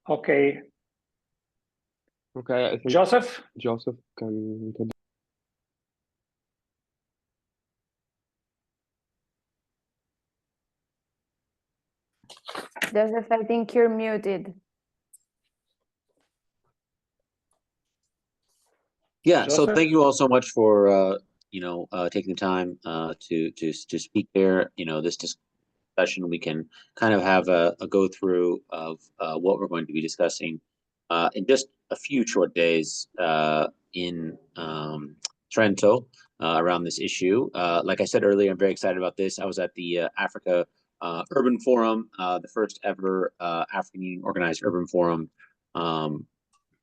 Okay. Okay, I think Joseph? Joseph can. Joseph, I think you're muted. Yeah, so Joseph? thank you all so much for taking the time to speak there. This discussion, we can kind of have a go through of what we're going to be discussing in just a few short days in Trento around this issue. Like I said earlier, I'm very excited about this. I was at the Africa Urban Forum, the first ever African Union organized urban forum.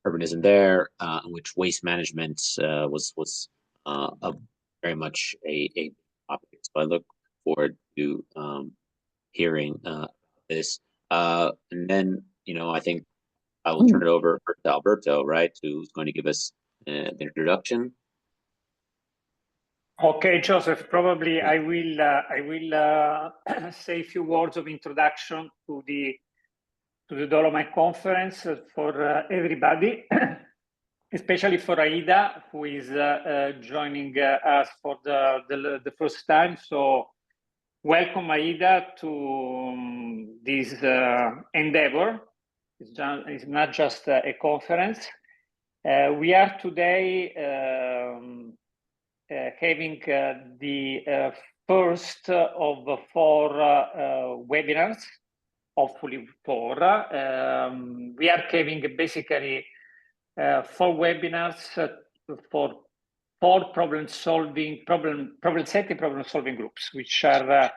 Urbanism there, in which waste management was very much a topic. So I look forward to hearing this. And then, I think I will turn it over to Alberto, right, who's going to give us the introduction. Okay, Joseph, probably I will say a few words of introduction to the Dolomite Conference for everybody, especially for Aida, who is joining us for the first time. So welcome, Aida, to this endeavor. It's not just a conference. We are today having the first of 4 webinars. Hopefully 4. We are having basically 4 webinars for 4 problem setting, problem solving groups, which are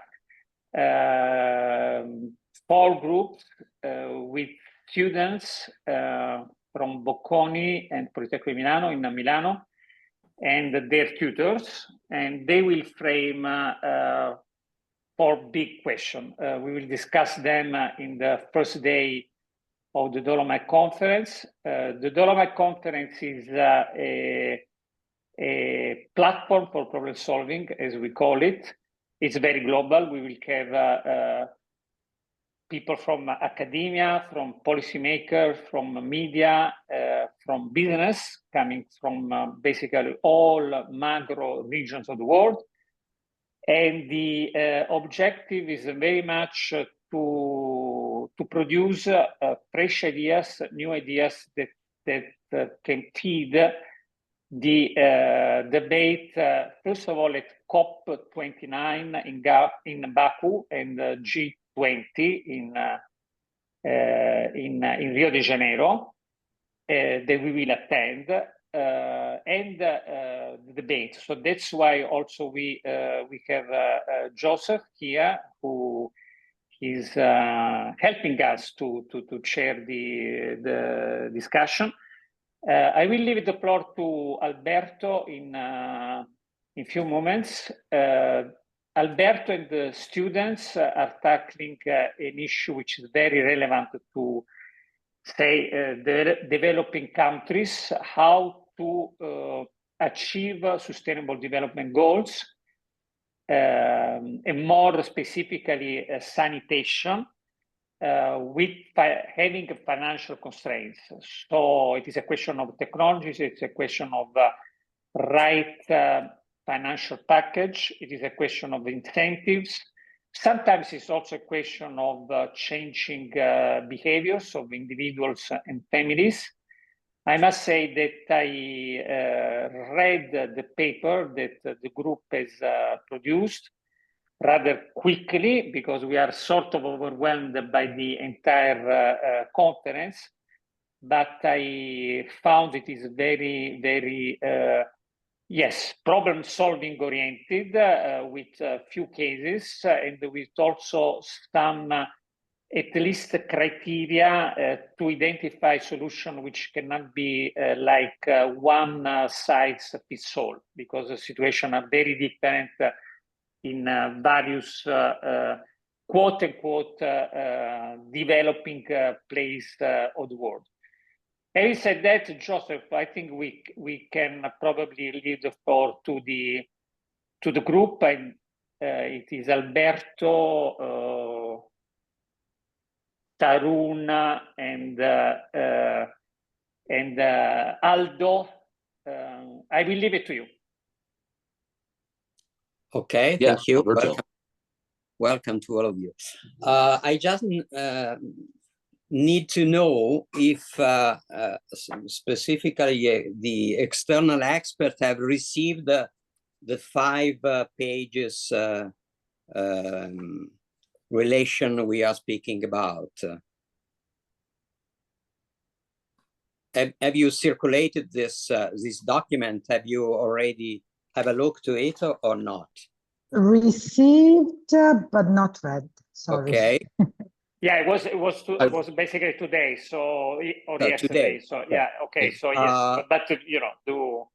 4 groups with students from Bocconi and Politecnico Milano in Milano and their tutors, and they will frame 4 big questions. We will discuss them in the first day of the Dolomite Conference. The Dolomite Conference is a platform for problem solving, as we call it. It's very global. We will have people from academia, from policymakers, from media, from business, coming from basically all macro regions of the world. And the objective is very much to produce fresh ideas, new ideas that can feed the debate, first of all, at COP29 in Baku and G20 in Rio de Janeiro that we will attend. And the debate. So that's why also we have Joseph here, who is helping us to chair the discussion. I will leave the floor to Alberto in a few moments. Alberto and the students are tackling an issue which is very relevant to, say, developing countries, how to achieve sustainable development goals, and more specifically sanitation, with having financial constraints. So it is a question of technologies, it's a question of right financial package, it is a question of incentives. Sometimes it's also a question of changing behaviors of individuals and families. I must say that I read the paper that the group has produced rather quickly, because we are sort of overwhelmed by the entire conference. But I found it is very, very, yes, problem-solving oriented, with a few cases, and with also some, at least criteria to identify solution which cannot be like one size fits all, because the situation are very different in various quote unquote developing place of the world. Having said that, Joseph, I think we can probably leave the floor to the group, and it is Alberto Tarun and Aldo. I will leave it to you. Okay, Yeah, thank you. Alberto. Welcome to all of you. I just need to know if specifically the external experts have received the 5 pages relation we are speaking about. Have you circulated this this document? Have you already have a look to it or not? Received, but not read. Sorry. Okay. Yeah, it was basically today, so or yesterday. Today. So yeah, okay. So yes, but you know, do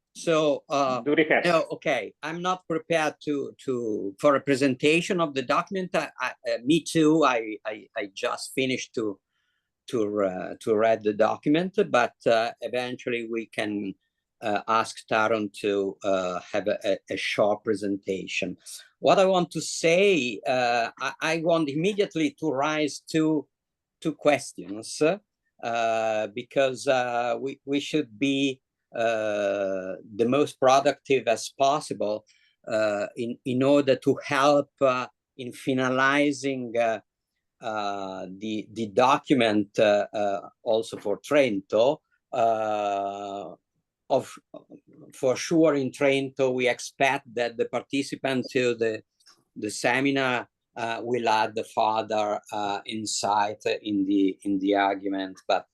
recap. No, okay. I'm not prepared for a presentation of the document. Me too. I just finished to read the document, but eventually we can ask Taron to have a short presentation. What I want to say, I want immediately to raise two questions because we should be the most productive as possible in order to help in finalizing the document also for Trento. For sure in Trento, we expect that the participants to the seminar will add the further insight in the argument. But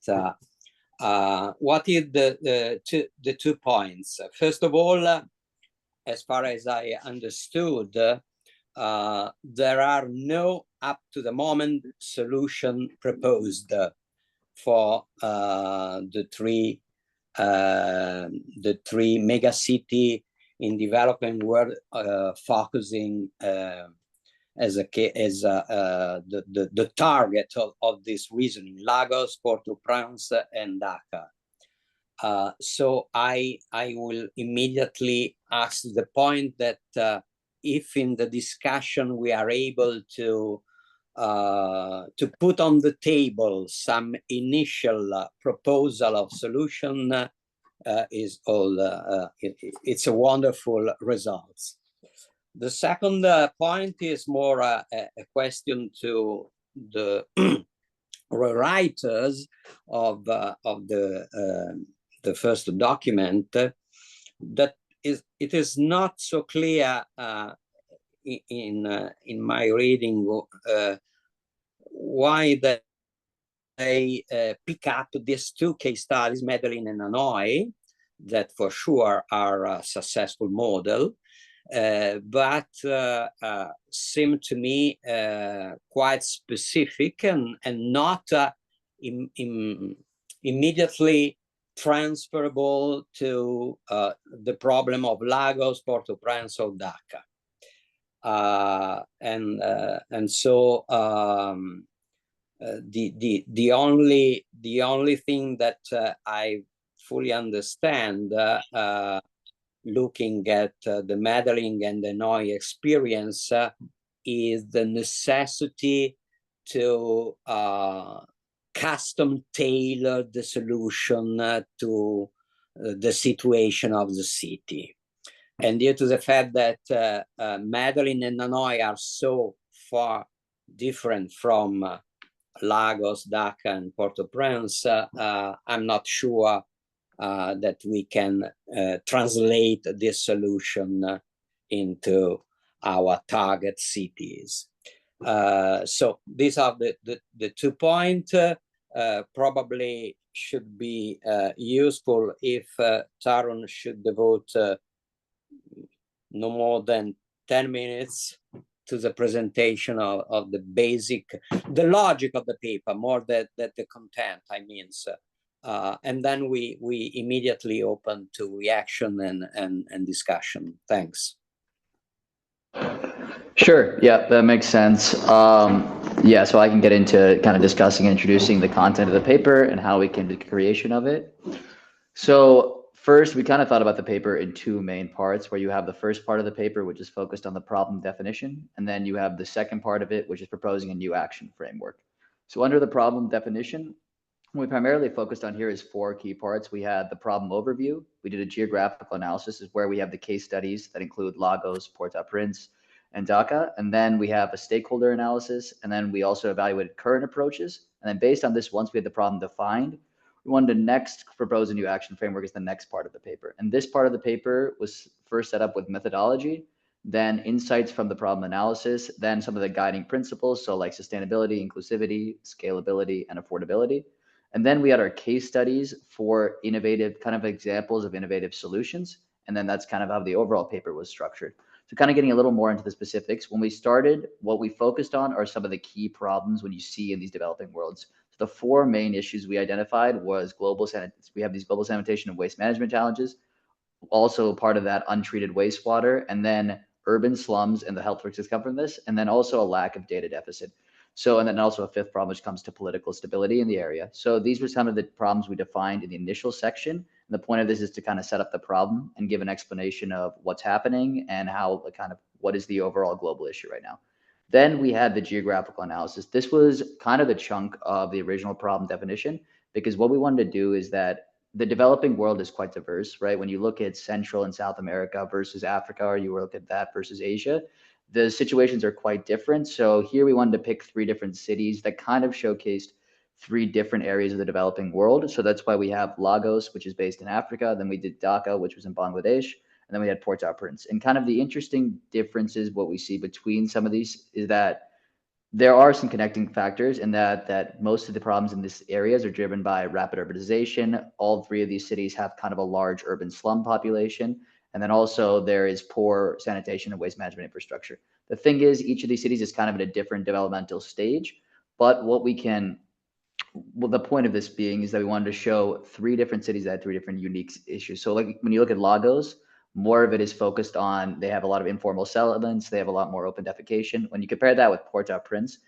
what is the 2 points? First of all, as far as I understood, there are no up to the moment solution proposed for the three mega city in developing world, focusing as the target of this reasoning: Lagos, Port-au-Prince, and Dhaka. So I will immediately ask the point that if in the discussion we are able to put on the table some initial proposal of solution, is all it's a wonderful result. The second point is more a question to the writers of the first document, that it is not so clear in my reading why they pick up these 2 case studies, Medellin and Hanoi, that for sure are a successful model, but seem to me quite specific and not immediately transferable to the problem of Lagos, Port-au-Prince, or Dhaka. And so the only thing that I fully understand looking at the Medellin and the Hanoi experience is the necessity to custom tailor the solution to the situation of the city. And due to the fact that Medellin and Hanoi are so far different from Lagos, Dhaka, and Port-au-Prince, I'm not sure that we can translate this solution into our target cities. So these are the 2 points. Probably should be useful if Taron should devote no more than 10 minutes to the presentation of the the logic of the paper, more than the content, I mean. So, and then we immediately open to reaction and discussion. Thanks. Sure. Yeah, that makes sense. Yeah, so I can get into kind of discussing and introducing the content of the paper and how we came to the creation of it. So first, we kind of thought about the paper in 2 main parts, where you have the first part of the paper, which is focused on the problem definition, and then you have the second part of it, which is proposing a new action framework. So under the problem definition, what we primarily focused on here is 4 key parts. We had the problem overview. We did a geographical analysis, is where we have the case studies that include Lagos, Port-au-Prince, and Dhaka. And then we have a stakeholder analysis. And then we also evaluated current approaches. And then based on this, once we had the problem defined, we wanted to next propose a new action framework as the next part of the paper. And this part of the paper was first set up with methodology, then insights from the problem analysis, then some of the guiding principles, so like sustainability, inclusivity, scalability, and affordability. And then we had our case studies for innovative kind of examples of innovative solutions. And then that's kind of how the overall paper was structured. So kind of getting a little more into the specifics, when we started, what we focused on are some of the key problems when you see in these developing worlds. So the 4 main issues we identified was we have these global sanitation and waste management challenges, also part of that untreated wastewater, and then urban slums and the health risks that come from this, and then also a lack of data deficit. So, and then also a 5th problem, which comes to political stability in the area. So these were some of the problems we defined in the initial section. And the point of this is to kind of set up the problem and give an explanation of what's happening and how kind of what is the overall global issue right now. Then we had the geographical analysis. This was kind of the chunk of the original problem definition, because what we wanted to do is that the developing world is quite diverse, right? When you look at Central and South America versus Africa, or you look at that versus Asia, the situations are quite different. So here we wanted to pick 3 different cities that kind of showcased 3 different areas of the developing world. So that's why we have Lagos, which is based in Africa. Then we did Dhaka, which was in Bangladesh. And then we had Port-au-Prince. And kind of the interesting differences, what we see between some of these is that there are some connecting factors in that most of the problems in these areas are driven by rapid urbanization. All 3 of these cities have kind of a large urban slum population. And then also there is poor sanitation and waste management infrastructure. The thing is, each of these cities is kind of at a different developmental stage. But the point of this being is that we wanted to show 3 different cities that had 3 different unique issues. So like when you look at Lagos, more of it is focused on, they have a lot of informal settlements, they have a lot more open defecation. When you compare that with Port-au-Prince,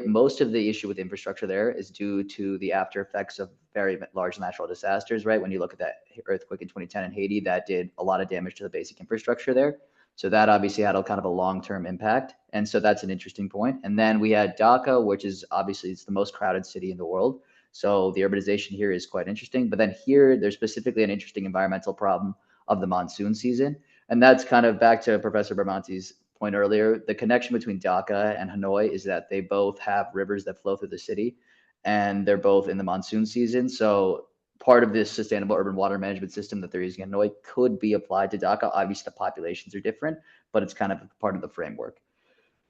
most of the issue with infrastructure there is due to the after effects of very large natural disasters, right? When you look at that earthquake in 2010 in Haiti, that did a lot of damage to the basic infrastructure there. So that obviously had a kind of a long-term impact. And so that's an interesting point. And then we had Dhaka, which is obviously it's the most crowded city in the world. So the urbanization here is quite interesting. But then here, there's specifically an interesting environmental problem of the monsoon season. And that's kind of back to Professor Bermonti's point earlier. The connection between Dhaka and Hanoi is that they both have rivers that flow through the city, and they're both in the monsoon season. So part of this sustainable urban water management system that they're using in Hanoi could be applied to Dhaka. Obviously, the populations are different, but it's kind of part of the framework.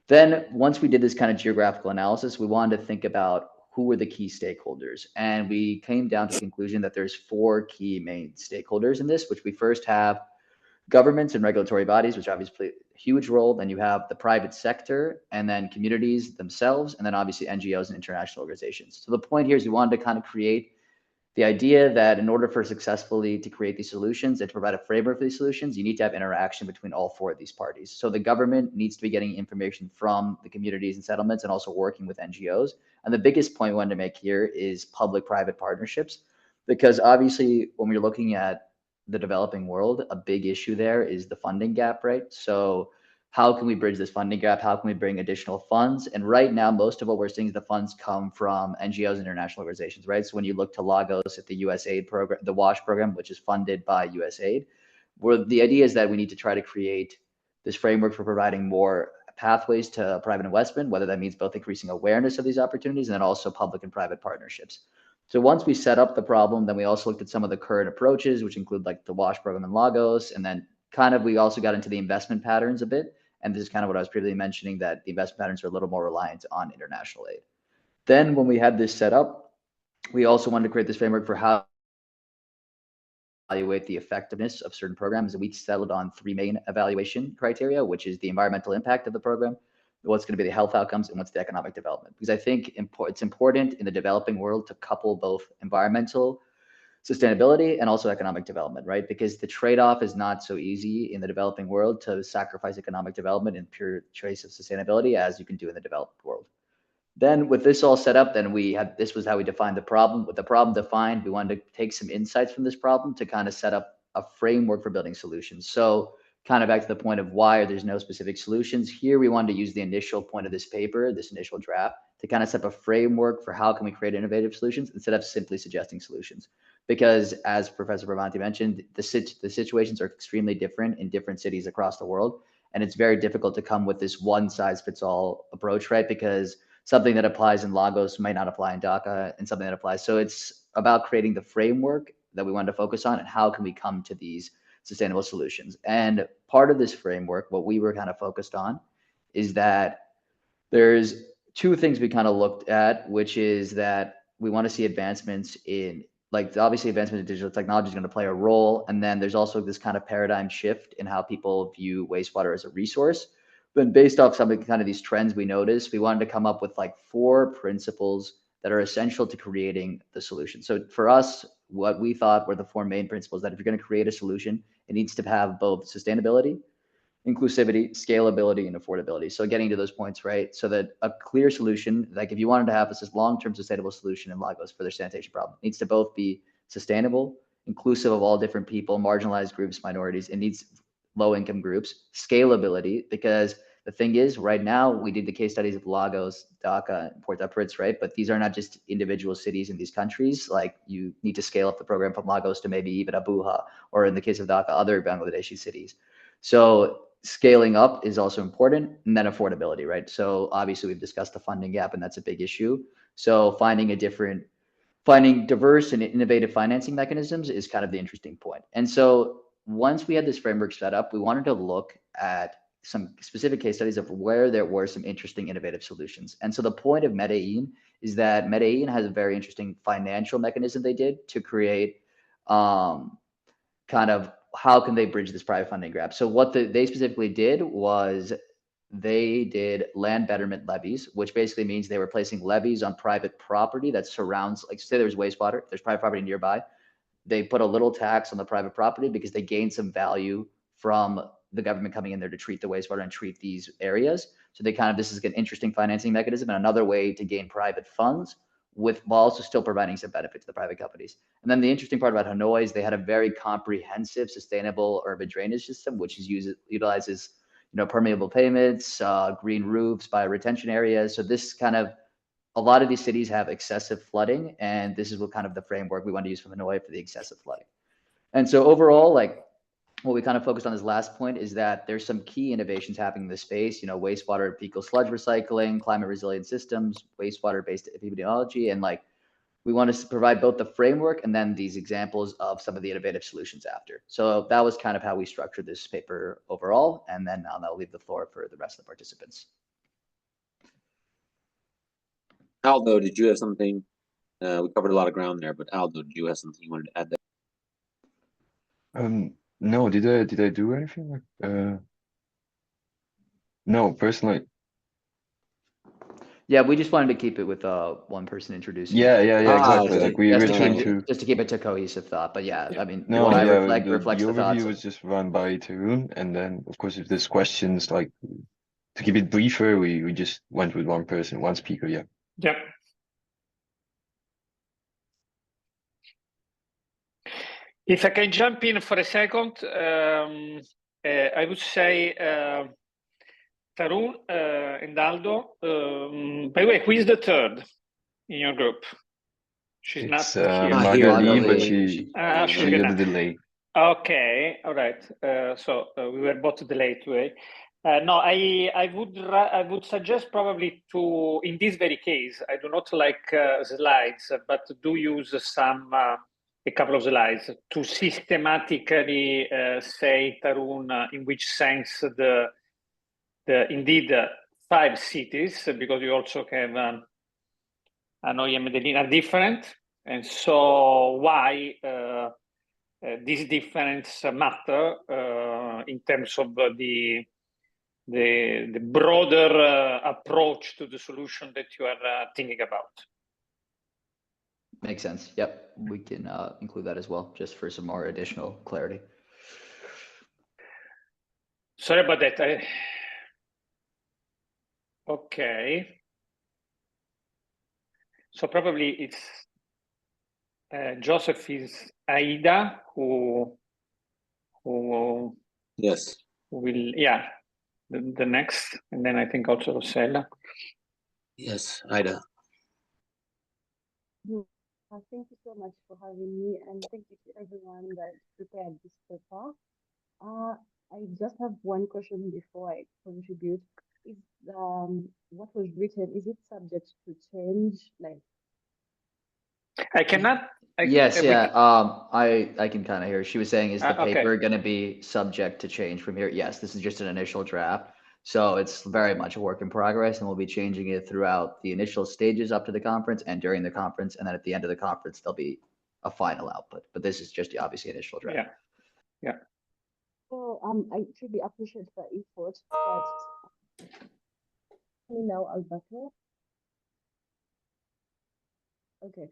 Then once we did this kind of geographical analysis, we wanted to think about who were the key stakeholders. And we came down to the conclusion that there's 4 key main stakeholders in this, which we first have governments and regulatory bodies, which obviously play a huge role. Then you have the private sector, and then communities themselves, and then obviously NGOs and international organizations. So the point here is we wanted to kind of create the idea that in order for successfully to create these solutions and to provide a framework for these solutions, you need to have interaction between all 4 of these parties. So the government needs to be getting information from the communities and settlements and also working with NGOs. And the biggest point we wanted to make here is public-private partnerships, because obviously when we're looking at the developing world, a big issue there is the funding gap, right? So how can we bridge this funding gap? How can we bring additional funds? And right now, most of what we're seeing is the funds come from NGOs and international organizations, right? So when you look to Lagos at the USAID program, the WASH program, which is funded by USAID, where the idea is that we need to try to create this framework for providing more pathways to private investment, whether that means both increasing awareness of these opportunities and then also public and private partnerships. So once we set up the problem, then we also looked at some of the current approaches, which include like the WASH program in Lagos, and then kind of we also got into the investment patterns a bit. And this is kind of what I was previously mentioning, that the investment patterns are a little more reliant on international aid. Then when we had this set up, we also wanted to create this framework for how to evaluate the effectiveness of certain programs. And we settled on 3 main evaluation criteria, which is the environmental impact of the program, what's going to be the health outcomes, and what's the economic development. Because I think it's important in the developing world to couple both environmental sustainability and also economic development, right? Because the trade-off is not so easy in the developing world to sacrifice economic development in pure choice of sustainability as you can do in the developed world. Then with this all set up, then this was how we defined the problem. With the problem defined, we wanted to take some insights from this problem to kind of set up a framework for building solutions. So kind of back to the point of why there's no specific solutions. Here, we wanted to use the initial point of this paper, this initial draft, to kind of set up a framework for how can we create innovative solutions instead of simply suggesting solutions. Because as Professor Bravanti mentioned, the situations are extremely different in different cities across the world. And it's very difficult to come with this one size fits all approach, right? Because something that applies in Lagos might not apply in Dhaka, and something that applies. So it's about creating the framework that we wanted to focus on and how can we come to these sustainable solutions. And part of this framework, what we were kind of focused on is that there's two things we kind of looked at, which is that we want to see advancements in, like, obviously advancement in digital technology is going to play a role. And then there's also this kind of paradigm shift in how people view wastewater as a resource. But based off some of kind of these trends we noticed, we wanted to come up with like 4 principles that are essential to creating the solution. So for us, what we thought were the 4 main principles that if you're going to create a solution, it needs to have both sustainability, inclusivity, scalability, and affordability. So getting to those points, right? So that a clear solution, like if you wanted to have this long-term sustainable solution in Lagos for their sanitation problem, it needs to both be sustainable, inclusive of all different people, marginalized groups, minorities. It needs low-income groups, scalability, because the thing is, right now, we did the case studies of Lagos, Dhaka, and Port-au-Prince, right? But these are not just individual cities in these countries. Like you need to scale up the program from Lagos to maybe even Abuja, or in the case of Dhaka, other Bangladeshi cities. So scaling up is also important, and then affordability, right? So obviously we've discussed the funding gap, and that's a big issue. So finding diverse and innovative financing mechanisms is kind of the interesting point. And so once we had this framework set up, we wanted to look at some specific case studies of where there were some interesting innovative solutions. And so the point of Medellin is that Medellin has a very interesting financial mechanism they did to create kind of how can they bridge this private funding gap. So what they specifically did was they did land betterment levies, which basically means they were placing levies on private property that surrounds, like say there's wastewater, there's private property nearby. They put a little tax on the private property because they gained some value from the government coming in there to treat the wastewater and treat these areas. So they kind of, this is an interesting financing mechanism and another way to gain private funds while also still providing some benefit to the private companies. And then the interesting part about Hanoi is they had a very comprehensive, sustainable urban drainage system, which utilizes, permeable pavements, green roofs, bioretention areas. So this kind of, a lot of these cities have excessive flooding, and this is what kind of the framework we want to use from Hanoi for the excessive flooding. And so overall, like what we kind of focused on this last point is that there's some key innovations happening in this space, wastewater fecal sludge recycling, climate resilient systems, wastewater-based epidemiology, and like we want to provide both the framework and then these examples of some of the innovative solutions after. So that was kind of how we structured this paper overall, and then I'll leave the floor for the rest of the participants. Aldo, did you have something? We covered a lot of ground there, but Aldo, did you have something you wanted to add there? No, did I do anything? No, personally. Yeah, we just wanted to keep it with one person introducing. Yeah, exactly. Okay. Like we were trying just to keep it to cohesive thought. But yeah, I mean, No, what I yeah, reflects the the thoughts. overview was just run by Tarun, and then of course if there's questions, like to keep it briefer, we just went with one person, one speaker. Yeah. Yep. If I can jump in for a second, I would say Tarun and Aldo. By the way, who is the third in your group? She's It's not here. Magali, but Magali. she got a delay. Okay, all right. So we were both delayed today. No, I would suggest probably to, in this very case, I do not like slides, but do use a couple of slides to systematically say, Tarun, in which sense the indeed 5 cities, because you also have Hanoi and Medellin are different, and so why these differences matter in terms of the broader approach to the solution that you are thinking about. Makes sense. Yep, we can include that as well, just for some more additional clarity. Sorry about that. Okay. So probably it's Joseph is Aida who Yes. yeah, the next, and then I think also Rossella. Yes, Ida. Thank you so much for having me, and thank you to everyone that prepared this paper. I just have one question before I contribute. Is what was written, is it subject to change? Like, I cannot. Yes, we yeah. can- I can kind of hear. She was saying, is the okay. paper going to be subject to change from here? Yes, this is just an initial draft. So it's very much a work in progress, and we'll be changing it throughout the initial stages up to the conference and during the conference. And then at the end of the conference, there'll be a final output. But this is just obviously initial draft. Yeah. Yeah. so I truly appreciate the effort, but now Alberto. Okay.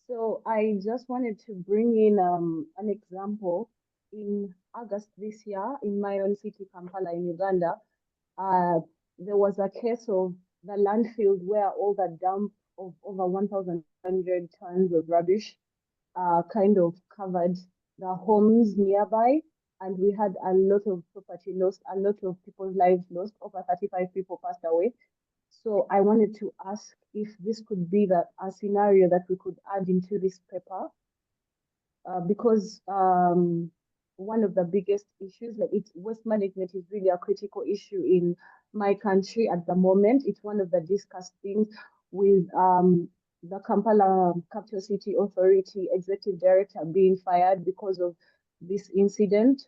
So I just wanted to bring in an example. In August this year, in my own city, Kampala, in Uganda, there was a case of the landfill where all the dump of over 1,100 tons of rubbish kind of covered the homes nearby. And we had a lot of property lost, a lot of people's lives lost. Over 35 people passed away. So I wanted to ask if this could be a scenario that we could add into this paper, because one of the biggest issues, like waste management is really a critical issue in my country at the moment. It's one of the discussed things with the Kampala Capital City Authority Executive Director being fired because of this incident.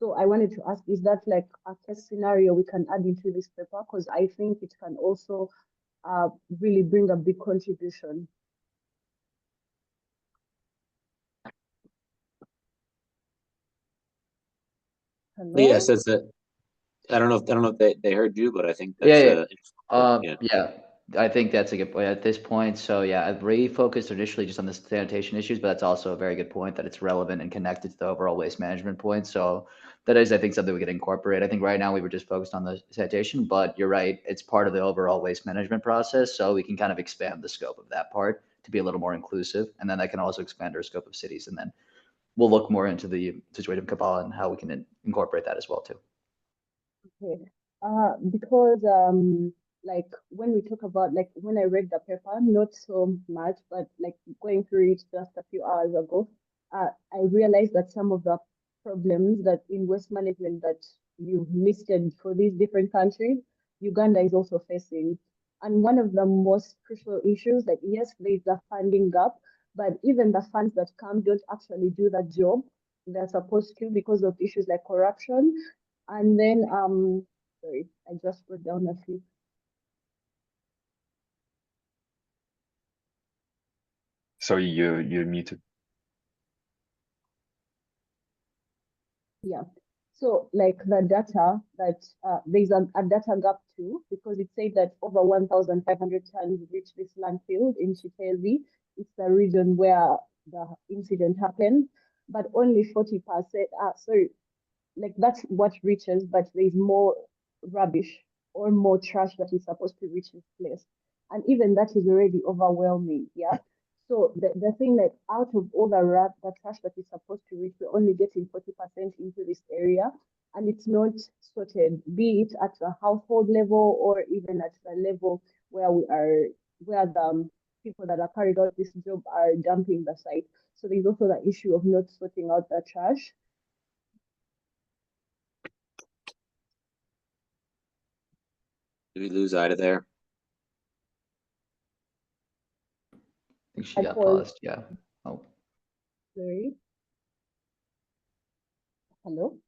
So I wanted to ask, is that like a case scenario we can add into this paper? Because I think it can also really bring a big contribution. Hello? Yes, that's it. I don't know if they heard you, but I think that's Yeah, I think that's a good point at this point. So yeah, I've refocused initially just on the sanitation issues, but that's also a very good point that it's relevant and connected to the overall waste management point. So that is, I think, something we could incorporate. I think right now we were just focused on the sanitation, but you're right, it's part of the overall waste management process. So we can kind of expand the scope of that part to be a little more inclusive. And then that can also expand our scope of cities. And then we'll look more into the situation of Kampala and how we can incorporate that as well too. Okay. Because like when we talk about, like when I read the paper, not so much, but like going through it just a few hours ago, I realized that some of the problems that in waste management that you listed for these different countries, Uganda is also facing. And one of the most crucial issues, like yes, there is a funding gap, but even the funds that come don't actually do the job they're supposed to because of issues like corruption. And then, sorry, I just wrote down a few. Sorry, you're muted. Yeah. So like the data that there's a data gap too, because it said that over 1,500 tons reached this landfill in Chitezi. It's the region where the incident happened, but only 40%, sorry, like that's what reaches, but there's more rubbish or more trash that is supposed to reach this place. And even that is already overwhelming, yeah? So the thing that out of all the trash that is supposed to reach, we're only getting 40% into this area, and it's not sorted, be it at the household level or even at the level where where the people that are carrying out this job are dumping the site. So there's also the issue of not sorting out the trash. Did we lose Ida there? I think she got paused. Yeah. Oh, Sorry. Hello?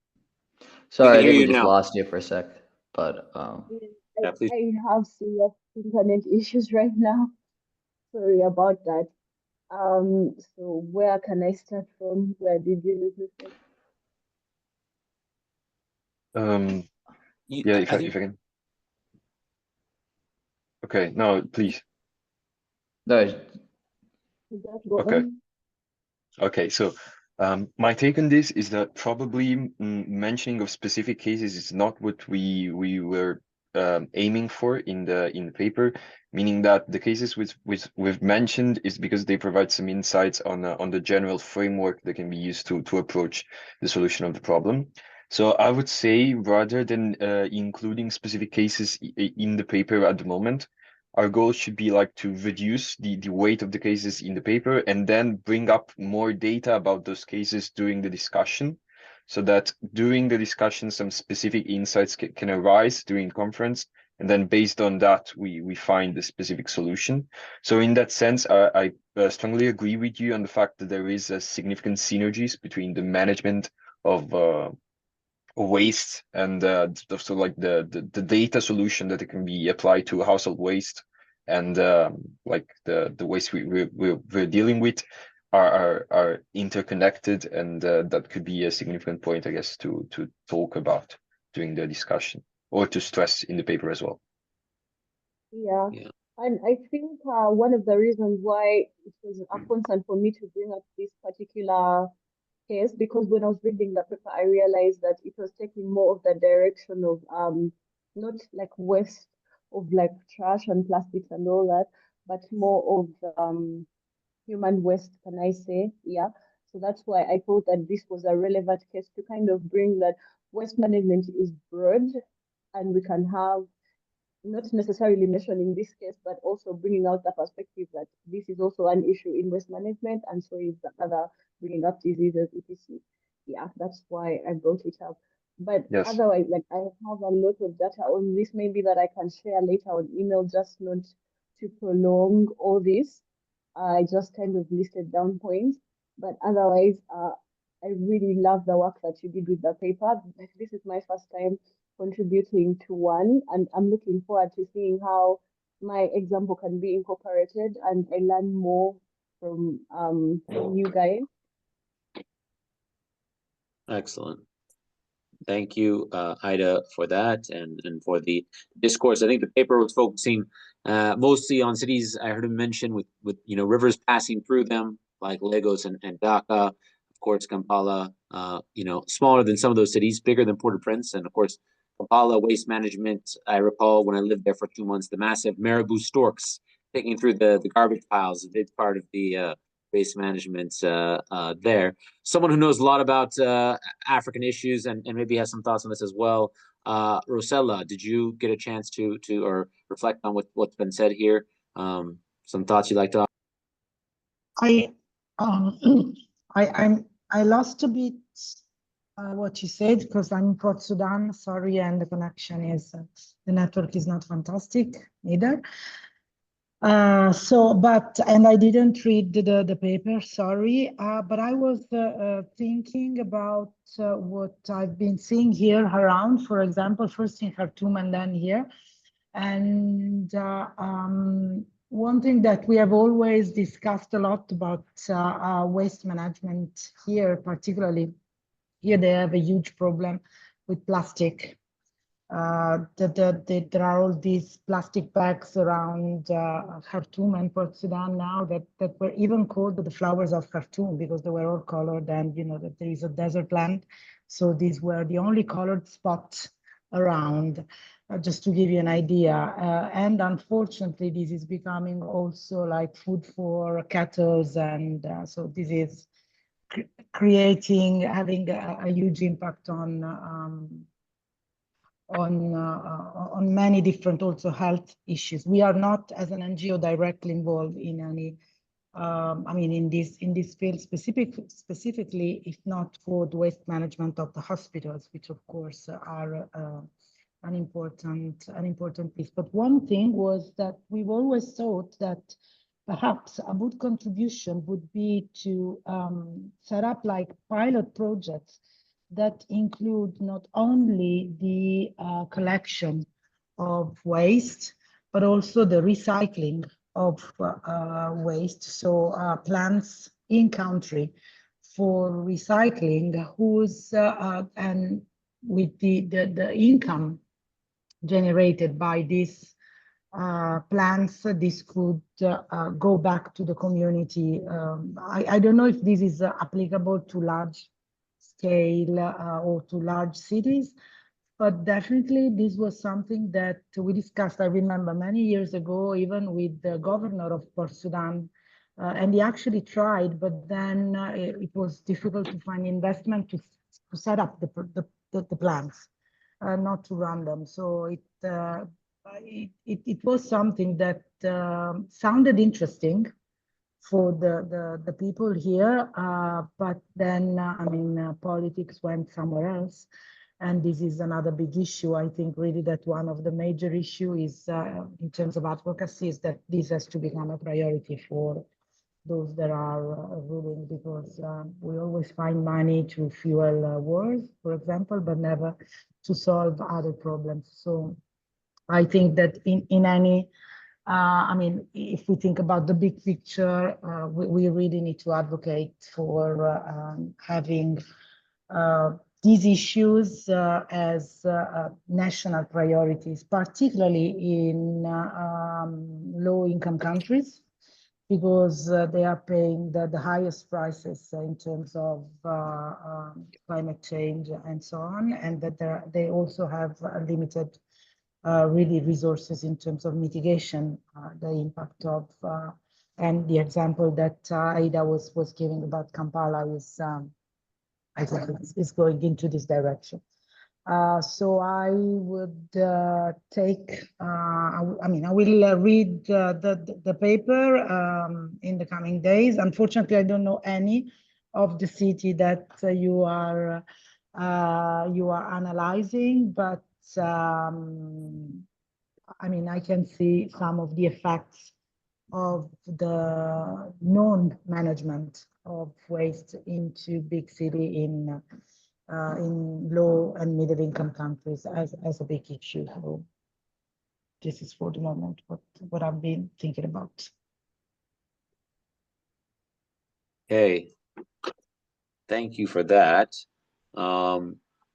sorry, I hear think we you just now. lost you for a sec, but Yeah, please. I have serious internet issues right now. Sorry about that. So where can I start from? Where did you lose me from? Yeah, if I can. Okay, no, please. no, Okay. Okay, so my take on this is that probably mentioning of specific cases is not what we were aiming for in the paper, meaning that the cases which we've mentioned is because they provide some insights on the general framework that can be used to approach the solution of the problem. So I would say rather than including specific cases in the paper at the moment, our goal should be like to reduce the weight of the cases in the paper and then bring up more data about those cases during the discussion, so that during the discussion some specific insights can arise during conference, and then based on that we find the specific solution. So in that sense, I strongly agree with you on the fact that there is a significant synergies between the management of waste and so like the data solution that it can be applied to household waste, and like the waste we're dealing with are interconnected, and that could be a significant point, I guess, to talk about during the discussion, or to stress in the paper as well. Yeah. Yeah. And I think one of the reasons why it was a concern for me to bring up this particular case, because when I was reading the paper, I realized that it was taking more of the direction of not like waste of like trash and plastics and all that, but more of human waste, can I say? Yeah. So that's why I thought that this was a relevant case to kind of bring that waste management is broad, and we can have not necessarily mentioning this case, but also bringing out the perspective that this is also an issue in waste management, and so is the other bringing up diseases, etc. Yeah, that's why I brought it up. But Yes. otherwise, like I have a lot of data on this, maybe that I can share later on email, just not to prolong all this. I just kind of listed down points, but otherwise, I really love the work that you did with the paper. Like, this is my first time contributing to one, and I'm looking forward to seeing how my example can be incorporated, and I learn more from you guys. Excellent. Thank you, Ida, for that, and for the discourse. I think the paper was focusing mostly on cities. I heard him mention with rivers passing through them, like Lagos and Dhaka. Of course, Kampala, smaller than some of those cities, bigger than Port-au-Prince, and of course, Kampala waste management. I recall when I lived there for 2 months, the massive marabou storks taking through the garbage piles. A big part of the waste management there. Someone who knows a lot about African issues and maybe has some thoughts on this as well. Rosella, did you get a chance to or reflect on what's been said here? Some thoughts you'd like to offer? I lost a bit what you said, because I'm in Port Sudan, sorry, and the connection is the network is not fantastic either. And I didn't read the paper, sorry, but I was thinking about what I've been seeing here around, for example, first in Khartoum and then here. And one thing that we have always discussed a lot about waste management here, particularly here, they have a huge problem with plastic. There are all these plastic bags around Khartoum and Port Sudan now that were even called the flowers of Khartoum, because they were all colored, and that there is a desert land. So these were the only colored spots around, just to give you an idea. And unfortunately, this is becoming also like food for cattle, and so this is having a huge impact on many different also health issues. We are not, as an NGO, directly involved in any, in this field specifically, if not for the waste management of the hospitals, which of course are an important piece. But one thing was that we've always thought that perhaps a good contribution would be to set up like pilot projects that include not only the collection of waste, but also the recycling of waste. So plants in country for recycling, and with the income generated by these plants, this could go back to the community. I don't know if this is applicable to large scale or to large cities, but definitely this was something that we discussed, I remember, many years ago, even with the governor of Port Sudan, and he actually tried, but then it was difficult to find investment to set up the the plants, not to run them. So it was something that sounded interesting for the people here, but then I mean politics went somewhere else, and this is another big issue. I think really that one of the major issue is in terms of advocacy is that this has to become a priority for those that are ruling, because we always find money to fuel wars, for example, but never to solve other problems. So I think that in any I mean, if we think about the big picture, we really need to advocate for having these issues as national priorities, particularly in low-income countries, because they are paying the highest prices in terms of climate change and so on, and that they also have a limited really resources in terms of mitigation, the impact of, and the example that Aida was giving about Kampala is, I think is going into this direction. So I would take, I mean, I will read the paper in the coming days. Unfortunately, I don't know any of the city that you are analyzing, but I mean, I can see some of the effects of the non-management of waste into big city in low and middle income countries as a big issue. So this is for the moment what I've been thinking about. Okay, thank you for that.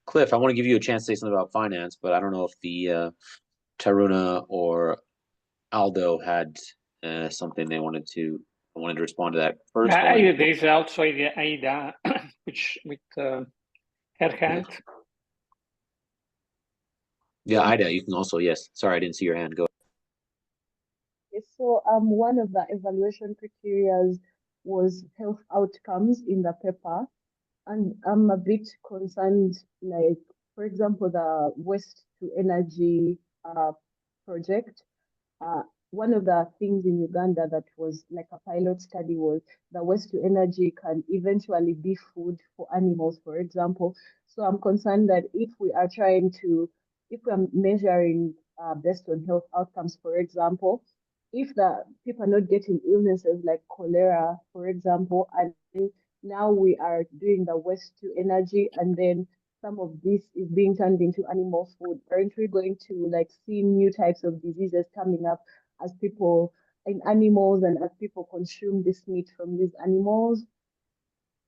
Cliff, I want to give you a chance to say something about finance, but I don't know if the Taruna or Aldo had something they wanted to respond to that first. There is also Aida, which with her hand. Yeah, Aida, you can also, yes. Sorry, I didn't see your hand. Go. So one of the evaluation criteria was health outcomes in the paper. And I'm a bit concerned, like, for example, the waste to energy project. One of the things in Uganda that was like a pilot study was the waste to energy can eventually be food for animals, for example. So I'm concerned that if we are measuring based on health outcomes, for example, if the people are not getting illnesses like cholera, for example, and now we are doing the waste to energy, and then some of this is being turned into animal food, aren't we going to like see new types of diseases coming up as people in animals and as people consume this meat from these animals?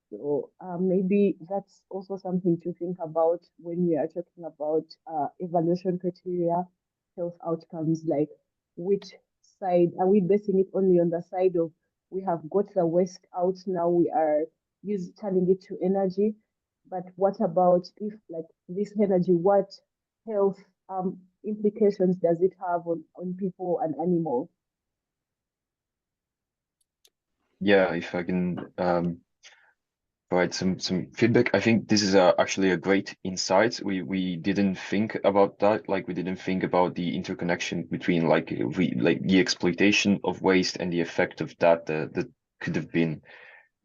So maybe that's also something to think about when we are talking about evaluation criteria, health outcomes, like which side, are we basing it only on the side of we have got the waste out, now we are turning it to energy, but what about if like this energy, what health implications does it have on people and animals? Yeah, if I can provide some feedback. I think this is actually a great insight. We didn't think about that. Like we didn't think about the interconnection between like the exploitation of waste and the effect of that that could have been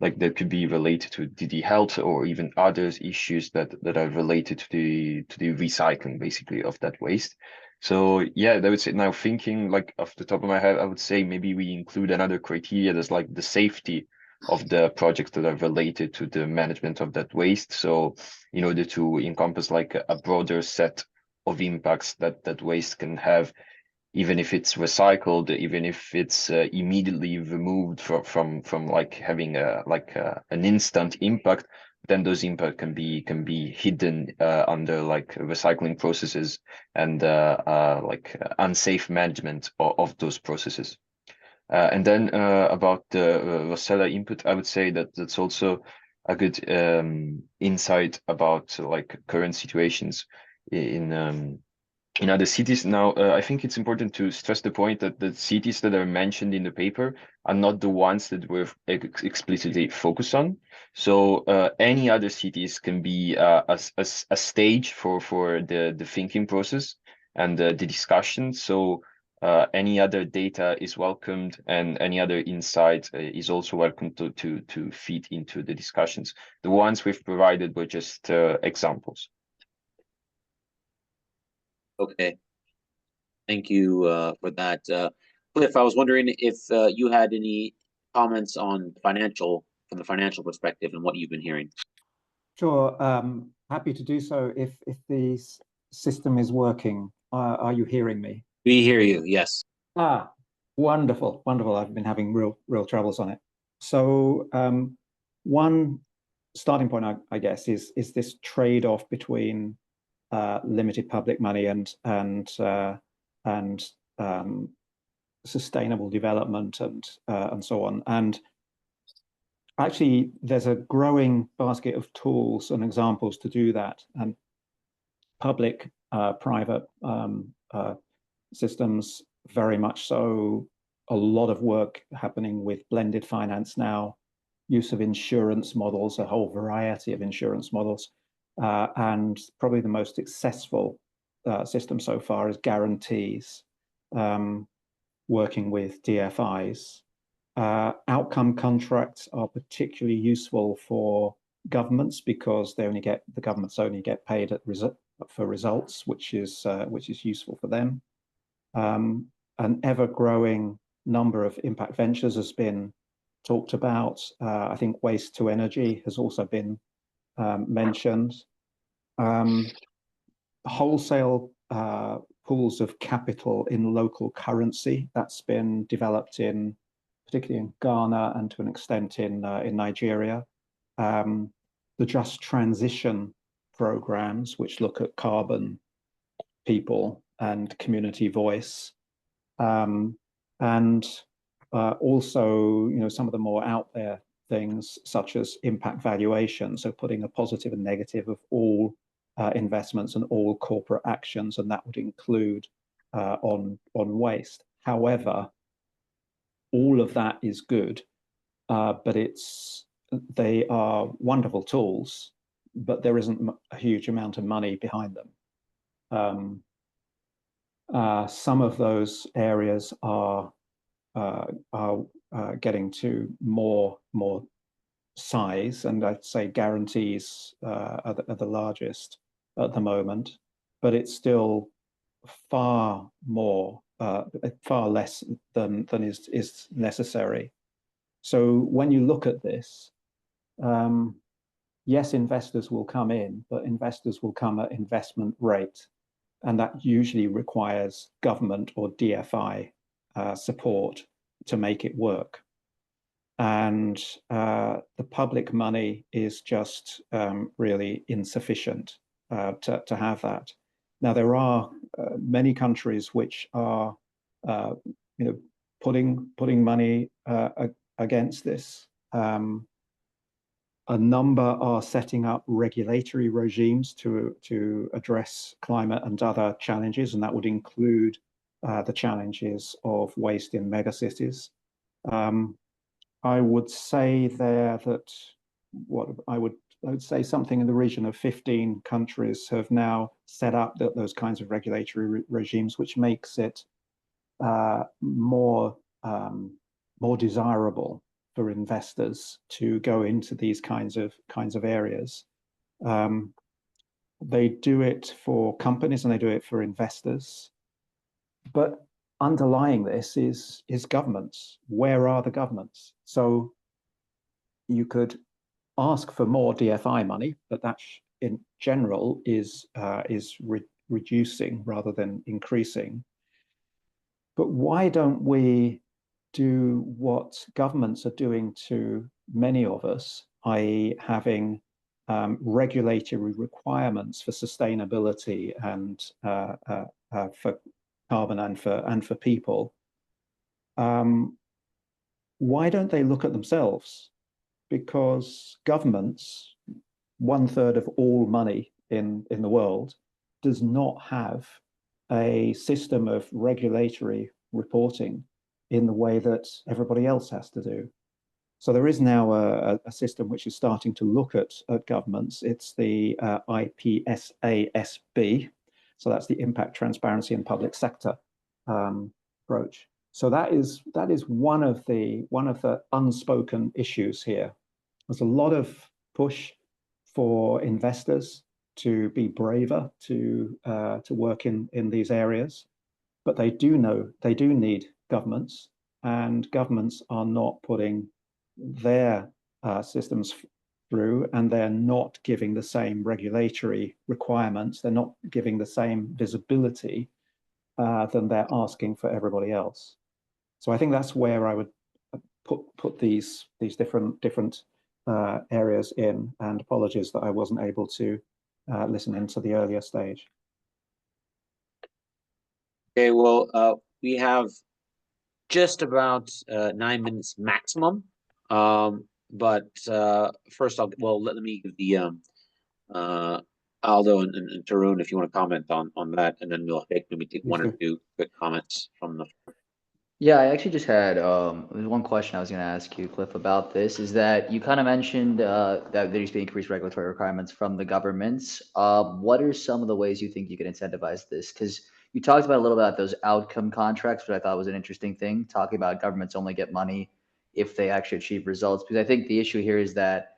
like that could be related to the health or even other issues that are related to the recycling basically of that waste. So yeah, I would say now thinking like off the top of my head, I would say maybe we include another criteria that's like the safety of the projects that are related to the management of that waste. So in order to encompass like a broader set of impacts that waste can have, even if it's recycled, even if it's immediately removed from like having an instant impact, then those impact can be hidden under like recycling processes and unsafe management of those processes. And then about the Rosella input, I would say that that's also a good insight about like current situations in in other cities. Now, I think it's important to stress the point that the cities that are mentioned in the paper are not the ones that we're explicitly focused on. So any other cities can be a stage for the thinking process and the discussion. So any other data is welcomed, and any other insight is also welcome to feed into the discussions. The ones we've provided were just examples. Okay. Thank you for that. Cliff, I was wondering if you had any comments on from the financial perspective and what you've been hearing. Sure, happy to do so if the system is working. Are you hearing me? We hear you, yes. Ah, wonderful, wonderful. I've been having real troubles on it. So one starting point, I guess, is this trade-off between limited public money and sustainable development and so on. And actually, there's a growing basket of tools and examples to do that. And public, private systems, very much so. A lot of work happening with blended finance now, use of insurance models, a whole variety of insurance models. And probably the most successful system so far is guarantees, working with DFIs. Outcome contracts are particularly useful for governments because the governments only get paid for results, which is useful for them. An ever-growing number of impact ventures has been talked about. I think waste to energy has also been mentioned. Wholesale pools of capital in local currency, that's been developed particularly in Ghana and to an extent in Nigeria. The just transition programs, which look at carbon, people, and community voice. And also, some of the more out there things, such as impact valuation, so putting a positive and negative of all investments and all corporate actions, and that would include on waste. However, all of that is good, but they are wonderful tools, but there isn't a huge amount of money behind them. Some of those areas are getting to more size, and I'd say guarantees are the largest at the moment, but it's still far less than is necessary. So when you look at this, yes, investors will come in, but investors will come at investment rate, and that usually requires government or DFI support to make it work. And the public money is just really insufficient to have that. Now, there are many countries which are, putting money against this. A number are setting up regulatory regimes to address climate and other challenges, and that would include the challenges of waste in megacities. I would say there that I would say something in the region of 15 countries have now set up those kinds of regulatory regimes, which makes it more desirable for investors to go into these kinds of areas. They do it for companies and they do it for investors, but underlying this is governments. Where are the governments? So you could ask for more DFI money, but that in general is reducing rather than increasing. But why don't we do what governments are doing to many of us, i.e. having regulatory requirements for sustainability and for carbon and for people? Why don't they look at themselves? Because governments, 1/3 of all money in the world, does not have a system of regulatory reporting in the way that everybody else has to do. So there is now a system which is starting to look at governments. It's the IPSASB. So that's the Impact, Transparency and Public Sector approach. So that is one of the unspoken issues here. There's a lot of push for investors to be braver to work in these areas, but they do need governments, and governments are not putting their systems through, and they're not giving the same regulatory requirements. They're not giving the same visibility than they're asking for everybody else. So I think that's where I would put these different areas in. And apologies that I wasn't able to listen into the earlier stage. Okay, well, we have just about 9 minutes maximum. But first, let me give the Aldo and Tarun, if you want to comment on that, and then we'll take one or two quick comments from the. Yeah, I actually just had there's one question I was going to ask you, Cliff, about this. Is that you kind of mentioned that there used to be increased regulatory requirements from the governments. What are some of the ways you think you could incentivize this? Because you talked about a little about those outcome contracts, which I thought was an interesting thing, talking about governments only get money if they actually achieve results. Because I think the issue here is that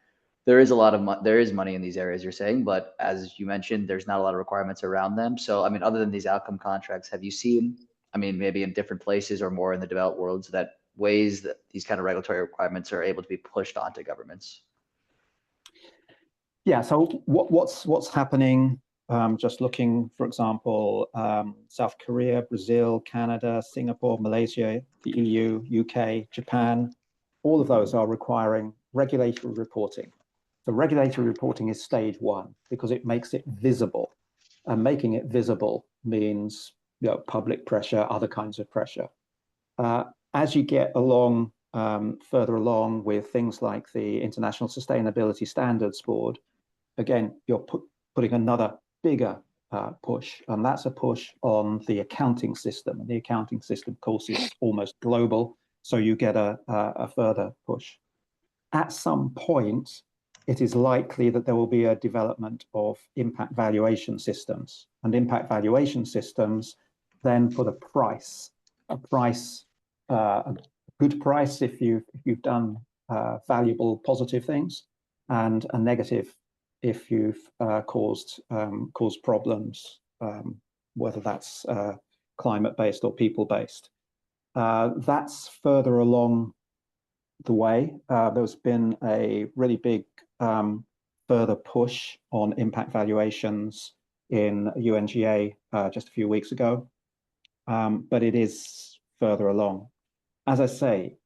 there is a lot of there is money in these areas you're saying, but as you mentioned, there's not a lot of requirements around them. So, I mean, other than these outcome contracts, have you seen, I mean, maybe in different places or more in the developed worlds, that ways that these kind of regulatory requirements are able to be pushed onto governments? Yeah, so what's happening, just looking, for example, South Korea, Brazil, Canada, Singapore, Malaysia, the EU, UK, Japan, all of those are requiring regulatory reporting. So regulatory reporting is stage one because it makes it visible, and making it visible means, you know, public pressure, other kinds of pressure. As you get along, further along with things like the International Sustainability Standards Board, again, you're putting another bigger push, and that's a push on the accounting system. And the accounting system, of course, is almost global, so you get a further push. At some point, it is likely that there will be a development of impact valuation systems, and impact valuation systems then put a good price if you've done valuable positive things, and a negative if you've caused problems, whether that's climate-based or people-based. That's further along the way. There's been a really big further push on impact valuations in UNGA just a few weeks ago, but it is further along. As I say,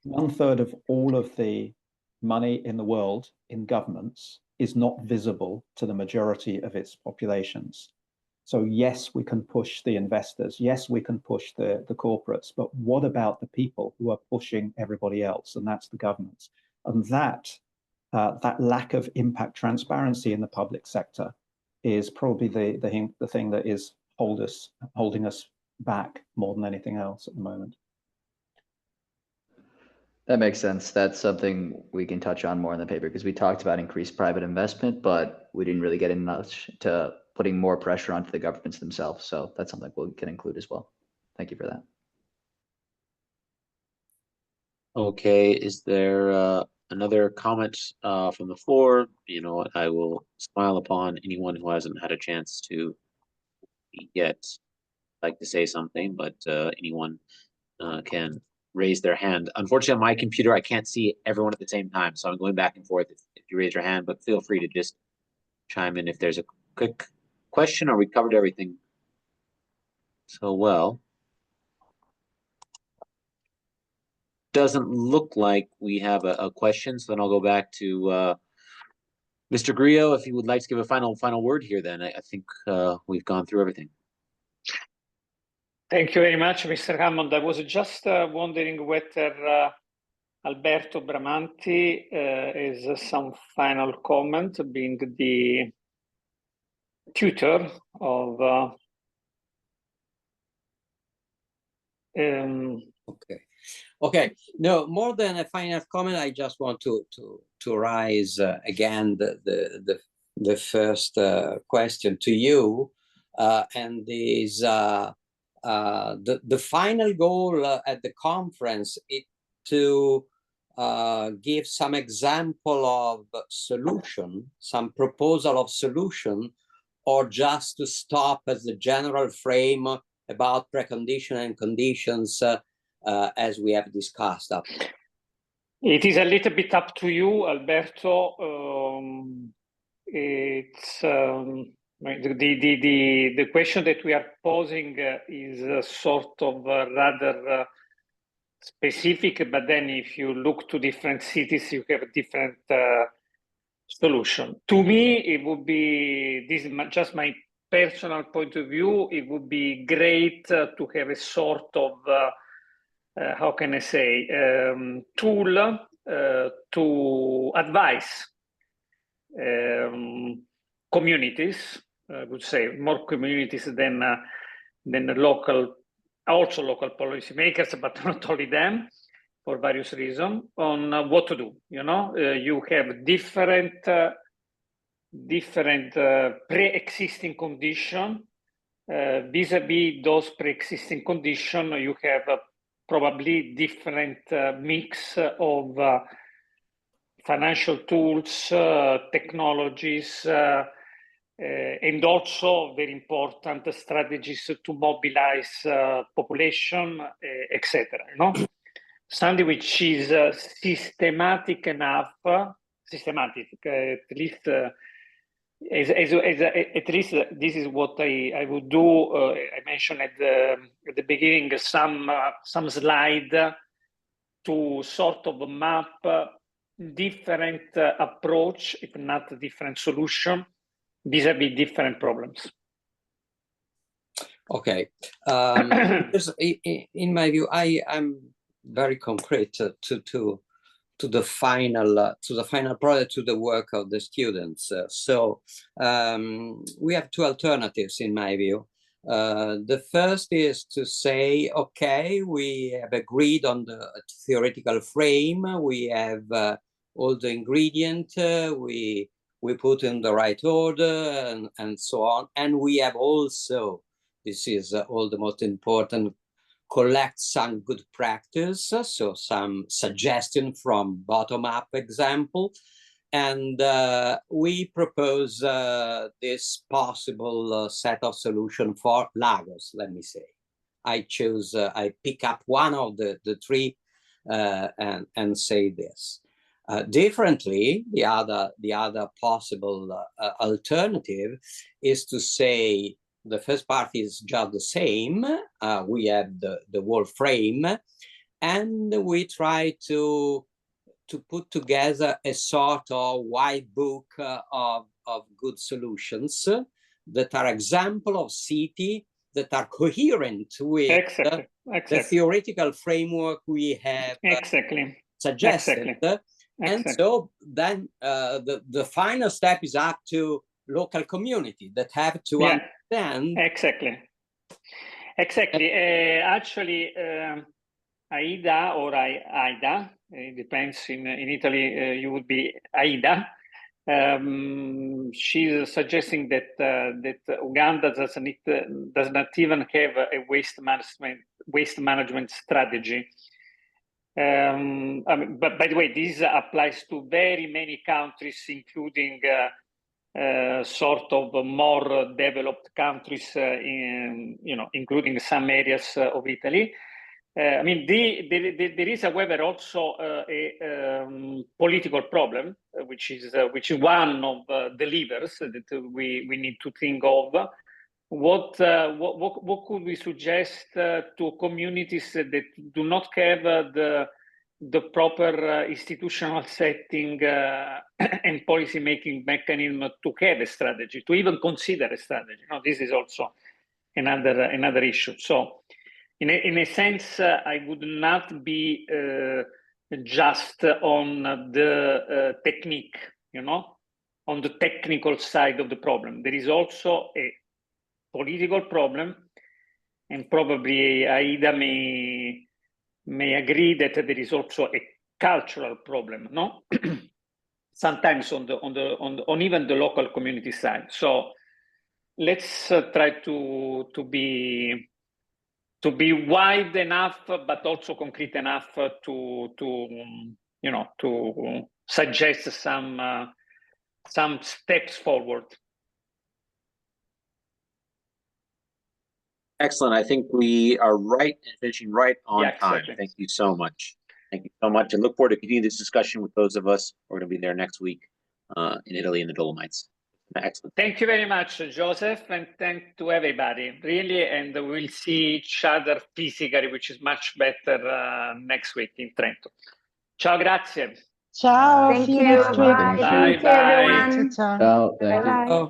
1/3 of all of the money in the world in governments is not visible to the majority of its populations. So yes, we can push the investors. Yes, we can push the corporates. But what about the people who are pushing everybody else? And that's the governments. And that lack of impact transparency in the public sector is probably the thing that is holding us back more than anything else at the moment. That makes sense. That's something we can touch on more in the paper, because we talked about increased private investment, but we didn't really get in much to putting more pressure onto the governments themselves. So that's something we can include as well. Thank you for that. Okay, is there another comment from the floor? You know, I will smile upon anyone who hasn't had a chance to yet like to say something, but anyone can raise their hand. Unfortunately, on my computer, I can't see everyone at the same time, so I'm going back and forth if you raise your hand, but feel free to just chime in if there's a quick question, or we covered everything so well. Doesn't look like we have a question, so then I'll go back to Mr. Grillo, if you would like to give a final word here. Then I think we've gone through everything. Thank you very much, Mr. Hammond. I was just wondering whether Alberto Bramanti has some final comment, being the tutor of Okay. Okay. No, more than a final comment, I just want to raise again the first question to you, and is the final goal at the conference is to give some example of solution, some proposal of solution, or just to stop as the general frame about precondition and conditions as we have discussed up. It is a little bit up to you, Alberto. It's the question that we are posing is sort of rather specific, but then if you look to different cities, you have different solution. To me, it would be, this is just my personal point of view, it would be great to have a sort of, how can I say, tool to advise communities, I would say more communities than the local, also local policymakers, but not only them, for various reasons, on what to do. You know, you have different pre-existing conditions. Vis-a-vis those pre-existing conditions, you have probably different mix of financial tools, technologies, and also very important strategies to mobilize population, etc. You know, something which is systematic enough, systematic at least. At least this is what I would do. I mentioned at the beginning some slide to sort of map different approach, if not different solution, vis-a-vis different problems. Okay. In my view, I'm very concrete to the final product, to the work of the students. So we have two alternatives in my view. The first is to say, okay, we have agreed on the theoretical frame, we have all the ingredients, we put in the right order and so on, and we have also, this is all the most important, collect some good practice, so some suggestion from bottom-up example, and we propose this possible set of solution for Lagos, let me say. I pick up one of the three and say this. Differently, the other possible alternative is to say, the first part is just the same. We have the whole frame, and we try to put together a sort of white book of good solutions that are example of city that are coherent with the theoretical framework we have suggested. And so then the final step is up to local community that have to understand. Exactly. Actually, Aida or Aida, it depends. In Italy, you would be Aida. She's suggesting that Uganda does not even have a waste management strategy. I mean, but by the way, this applies to very many countries, including sort of more developed countries, including some areas of Italy. I mean, there is, however, also a political problem, which is one of the levers that we need to think of. What could we suggest to communities that do not have the proper institutional setting and policy making mechanism to have a strategy, to even consider a strategy? Now, this is also another issue. So, in a sense, I would not be just on the technique, on the technical side of the problem. There is also a political problem and probably Aida may agree that there is also a cultural problem, no? Sometimes on even the local community side. So let's try to be wide enough, but also concrete enough to suggest some steps forward. Excellent. I think we are finishing right on Yeah, time. exactly. Thank you so much. Thank you so much, and look forward to continuing this discussion with those of us who are going to be there next week in Italy in the Dolomites. Excellent. Thank you very much, Joseph, and thank to everybody, really. And we'll see each other physically, which is much better next week in Trento. Ciao, grazie. Ciao. Thank see you. next week. Bye. Bye, Thank you, bye. everyone. Ciao. Ciao, thank you. Bye-bye. Oh.